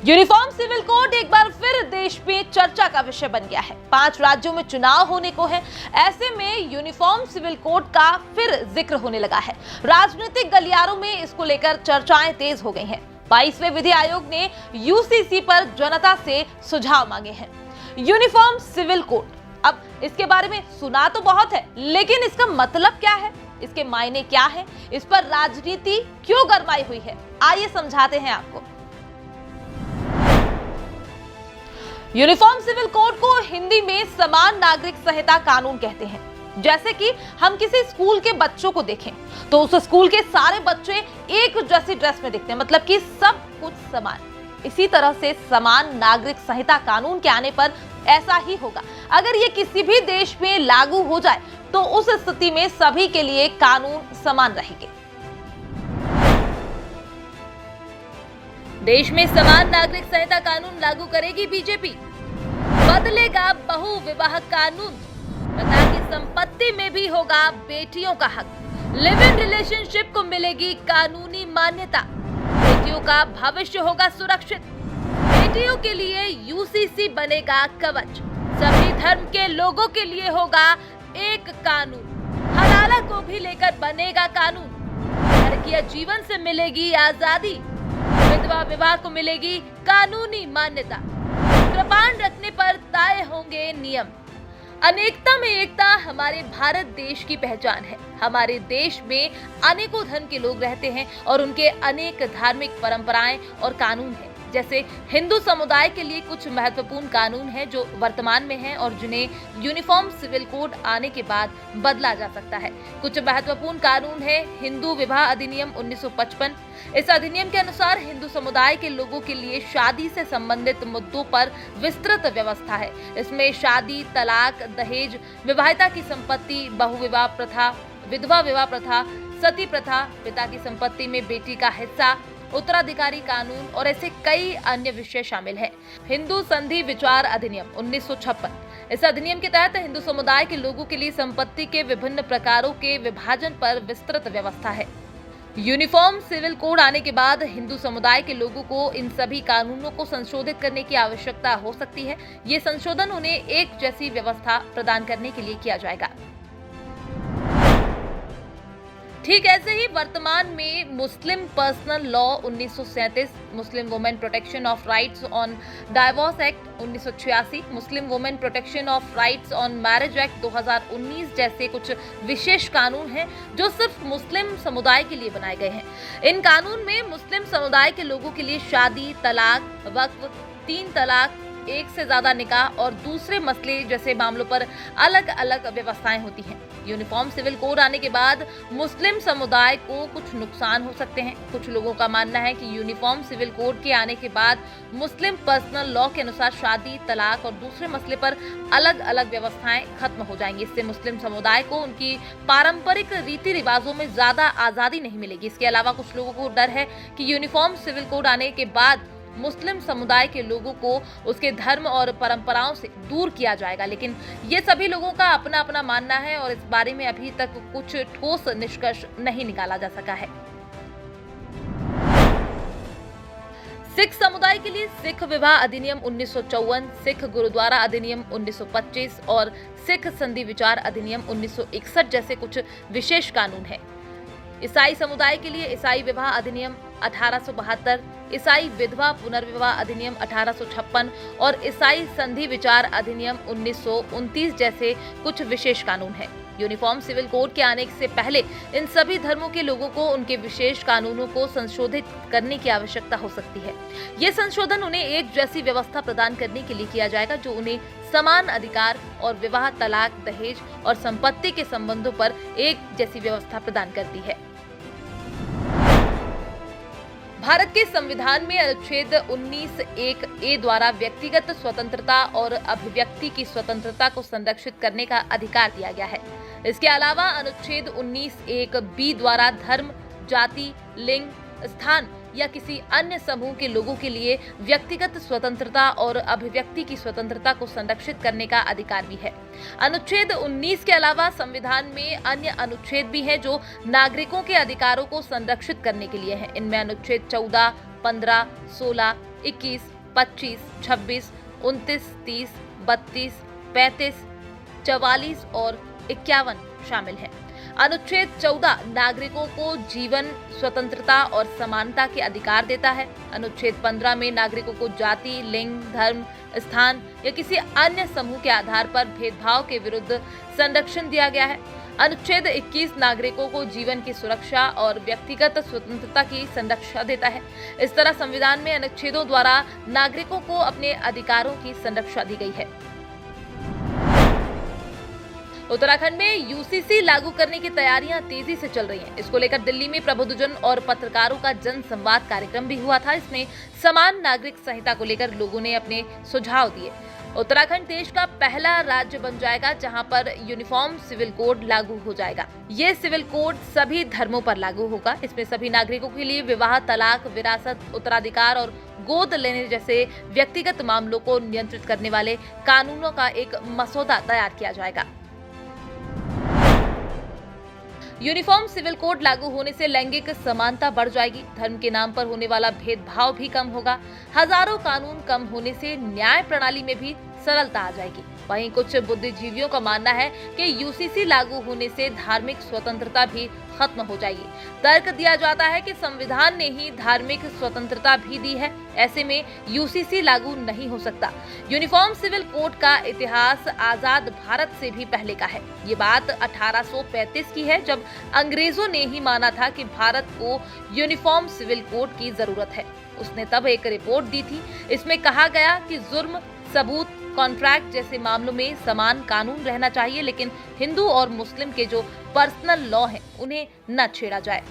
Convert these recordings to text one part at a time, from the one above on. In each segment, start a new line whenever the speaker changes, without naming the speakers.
Uniform civil code एक बार फिर देश में चर्चा का विषय बन गया है। 5 राज्यों में चुनाव होने को है। ऐसे में यूनिफॉर्म सिविल कोड का फिर जिक्र होने लगा है। राजनीतिक गलियारों में इसको लेकर चर्चाएं तेज हो गई हैं। 22वें विधि आयोग ने यूसीसी पर जनता से सुझाव मांगे हैं। यूनिफॉर्म सिविल कोड, अब इसके बारे में सुना तो बहुत है, लेकिन इसका मतलब क्या है, इसके मायने क्या है, इस पर राजनीति क्यों गरमाई हुई है, आइए समझाते हैं आपको। यूनिफॉर्म सिविल कोड को हिंदी में समान नागरिक संहिता कानून कहते हैं। जैसे कि हम किसी स्कूल के बच्चों को देखें तो उस स्कूल के सारे बच्चे एक जैसी ड्रेस में दिखते हैं, मतलब कि सब कुछ समान। इसी तरह से समान नागरिक संहिता कानून के आने पर ऐसा ही होगा। अगर ये किसी भी देश में लागू हो जाए तो उस स्थिति में सभी के लिए कानून समान रहेंगे। देश में समान नागरिक संहिता कानून लागू करेगी बीजेपी। बदलेगा बहु विवाह कानून। पिता की संपत्ति में भी होगा बेटियों का हक। लिव इन रिलेशनशिप को मिलेगी कानूनी मान्यता। बेटियों का भविष्य होगा सुरक्षित। बेटियों के लिए यूसीसी बनेगा कवच। सभी धर्म के लोगों के लिए होगा एक कानून। हलाला को भी लेकर बनेगा कानून। घर के जीवन से मिलेगी आजादी। विधवा विवाह को मिलेगी कानूनी मान्यता। कृपाण रखने पर तय होंगे नियम। अनेकता में एकता हमारे भारत देश की पहचान है। हमारे देश में अनेकों धर्म के लोग रहते हैं और उनके अनेक धार्मिक परंपराएं और कानून हैं। जैसे हिंदू समुदाय के लिए कुछ महत्वपूर्ण कानून हैं जो वर्तमान में हैं और जिन्हें यूनिफॉर्म सिविल कोड आने के बाद बदला जा सकता है। कुछ महत्वपूर्ण कानून है हिंदू विवाह अधिनियम 1955। इस अधिनियम के अनुसार हिंदू समुदाय के लोगों के लिए शादी से संबंधित मुद्दों पर विस्तृत व्यवस्था है। इसमें शादी, तलाक, दहेज, विवाहिता की संपत्ति, बहुविवाह प्रथा, विधवा विवाह प्रथा, सती प्रथा, पिता की संपत्ति में बेटी का हिस्सा, उत्तराधिकारी कानून और ऐसे कई अन्य विषय शामिल हैं। हिंदू संधि विचार अधिनियम 1956। इस अधिनियम के तहत हिंदू समुदाय के लोगों के लिए संपत्ति के विभिन्न प्रकारों के विभाजन पर विस्तृत व्यवस्था है। यूनिफॉर्म सिविल कोड आने के बाद हिंदू समुदाय के लोगों को इन सभी कानूनों को संशोधित करने की आवश्यकता हो सकती है। ये संशोधन उन्हें एक जैसी व्यवस्था प्रदान करने के लिए किया जाएगा। ठीक ऐसे ही वर्तमान में Muslim personal law 1937, Muslim women protection of rights on divorce act 1986, Muslim women protection of rights on marriage act 2019 जैसे कुछ विशेष कानून हैं जो सिर्फ मुस्लिम समुदाय के लिए बनाए गए हैं। इन कानून में मुस्लिम समुदाय के लोगों के लिए शादी, तलाक, वक्फ, 3 तलाक, एक से ज्यादा निकाह और दूसरे मसले जैसे मामलों पर अलग अलग व्यवस्थाएं होती हैं। यूनिफॉर्म सिविल कोड आने के बाद मुस्लिम समुदाय को कुछ नुकसान हो सकते हैं। कुछ लोगों का मानना है कि यूनिफॉर्म सिविल कोड के आने के बाद मुस्लिम पर्सनल लॉ के अनुसार शादी, तलाक और दूसरे मसले पर अलग अलग व्यवस्थाएं खत्म हो जाएंगी। इससे मुस्लिम समुदाय को उनकी पारंपरिक रीति रिवाजों में ज्यादा आजादी नहीं मिलेगी। इसके अलावा कुछ लोगों को डर है कि यूनिफॉर्म सिविल कोड आने के बाद मुस्लिम समुदाय के लोगों को उसके धर्म और परंपराओं से दूर किया जाएगा, लेकिन ये सभी लोगों का अपना अपना मानना है और इस बारे में अभी तक कुछ ठोस निष्कर्ष नहीं निकाला जा सका है। सिख समुदाय के लिए सिख विवाह अधिनियम 1954, सिख गुरुद्वारा अधिनियम 1925 और सिख संधि विचार अधिनियम 1961 जैसे कुछ विशेष कानून हैं। ईसाई समुदाय के लिए ईसाई विवाह अधिनियम 1872, ईसाई विधवा पुनर्विवाह अधिनियम 1856 और ईसाई संधि विचार अधिनियम 1929 जैसे कुछ विशेष कानून हैं। यूनिफॉर्म सिविल कोड के आने से पहले इन सभी धर्मों के लोगों को उनके विशेष कानूनों को संशोधित करने की आवश्यकता हो सकती है। ये संशोधन उन्हें एक जैसी व्यवस्था प्रदान करने के लिए किया जाएगा जो उन्हें समान अधिकार और विवाह, तलाक, दहेज और संपत्ति के संबंधों पर एक जैसी व्यवस्था प्रदान करती है। भारत के संविधान में अनुच्छेद 19(1)(a) द्वारा व्यक्तिगत स्वतंत्रता और अभिव्यक्ति की स्वतंत्रता को संरक्षित करने का अधिकार दिया गया है। इसके अलावा अनुच्छेद 19(1)(b) द्वारा धर्म, जाति, लिंग, स्थान या किसी अन्य समूह के लोगों के लिए व्यक्तिगत स्वतंत्रता और अभिव्यक्ति की स्वतंत्रता को संरक्षित करने का अधिकार भी है। अनुच्छेद 19 के अलावा संविधान में अन्य अनुच्छेद भी हैं जो नागरिकों के अधिकारों को संरक्षित करने के लिए हैं। इनमें अनुच्छेद 14, 15, 16, 21, 25, 26, 29, 30, 32, 35, 44 और 51 शामिल है। अनुच्छेद 14 नागरिकों को जीवन, स्वतंत्रता और समानता के अधिकार देता है। अनुच्छेद 15 में नागरिकों को जाति, लिंग, धर्म, स्थान या किसी अन्य समूह के आधार पर भेदभाव के विरुद्ध संरक्षण दिया गया है। अनुच्छेद 21 नागरिकों को जीवन की सुरक्षा और व्यक्तिगत स्वतंत्रता की संरक्षा देता है। इस तरह संविधान में अनुच्छेदों द्वारा नागरिकों को अपने अधिकारों की संरक्षा दी गई है। उत्तराखंड में यूसीसी लागू करने की तैयारियां तेजी से चल रही हैं। इसको लेकर दिल्ली में प्रबुद्धजन और पत्रकारों का जन संवाद कार्यक्रम भी हुआ था। इसमें समान नागरिक संहिता को लेकर लोगों ने अपने सुझाव दिए। उत्तराखंड देश का पहला राज्य बन जाएगा जहां पर यूनिफॉर्म सिविल कोड लागू हो जाएगा। ये सिविल कोड सभी धर्मों पर लागू होगा। इसमें सभी नागरिकों के लिए विवाह, तलाक, विरासत, उत्तराधिकार और गोद लेने जैसे व्यक्तिगत मामलों को नियंत्रित करने वाले कानूनों का एक मसौदा तैयार किया जाएगा। यूनिफॉर्म सिविल कोड लागू होने से लैंगिक समानता बढ़ जाएगी। धर्म के नाम पर होने वाला भेदभाव भी कम होगा। हजारों कानून कम होने से न्याय प्रणाली में भी सरलता आ जाएगी। वहीं कुछ बुद्धिजीवियों का मानना है कि यूसीसी लागू होने से धार्मिक स्वतंत्रता भी खत्म हो जाएगी। तर्क दिया जाता है कि संविधान ने ही धार्मिक स्वतंत्रता भी दी है, ऐसे में यूसीसी लागू नहीं हो सकता। यूनिफॉर्म सिविल कोड का इतिहास आजाद भारत से भी पहले का है। ये बात 1835 की है, जब अंग्रेजों ने ही माना था कि भारत को यूनिफॉर्म सिविल कोड की जरूरत है। उसने तब एक रिपोर्ट दी थी। इसमें कहा गया कि जुर्म, सबूत, कॉन्ट्रैक्ट जैसे मामलों में समान कानून रहना चाहिए, लेकिन हिंदू और मुस्लिम के जो पर्सनल लॉ हैं उन्हें न छेड़ा जाए।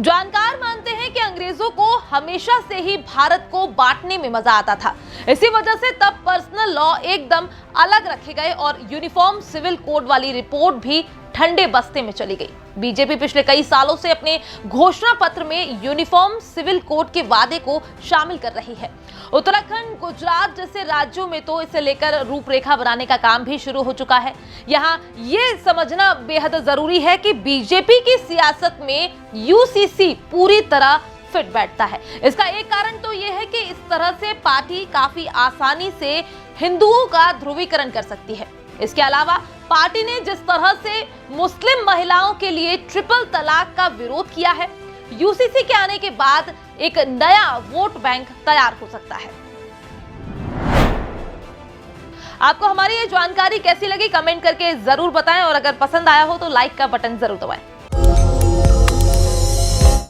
जानकार मानते हैं कि अंग्रेजों को हमेशा से ही भारत को बांटने में मजा आता था। इसी वजह से तब पर्सनल लॉ एकदम अलग रखे गए और यूनिफॉर्म सिविल कोड वाली रिपोर्ट भी ठंडे बस्ते में चली गई। बीजेपी पिछले कई सालों से अपने घोषणा पत्र में यूनिफॉर्म सिविल कोड के वादे को शामिल कर रही है। उत्तराखंड, गुजरात जैसे राज्यों में तो इसे लेकर रूपरेखा बनाने का काम भी शुरू हो चुका है। यहाँ ये समझना बेहद जरूरी है कि बीजेपी की सियासत में यूसीसी पूरी तरह फिट बैठता है। इसका एक कारण तो ये है कि इस तरह से पार्टी काफी आसानी से हिंदुओं का ध्रुवीकरण कर सकती है। इसके अलावा पार्टी ने जिस तरह से मुस्लिम महिलाओं के लिए ट्रिपल तलाक का विरोध किया है, यूसीसी के आने के बाद एक नया वोट बैंक तैयार हो सकता है। आपको हमारी ये जानकारी कैसी लगी कमेंट करके जरूर बताएं और अगर पसंद आया हो तो लाइक का बटन जरूर दबाएं।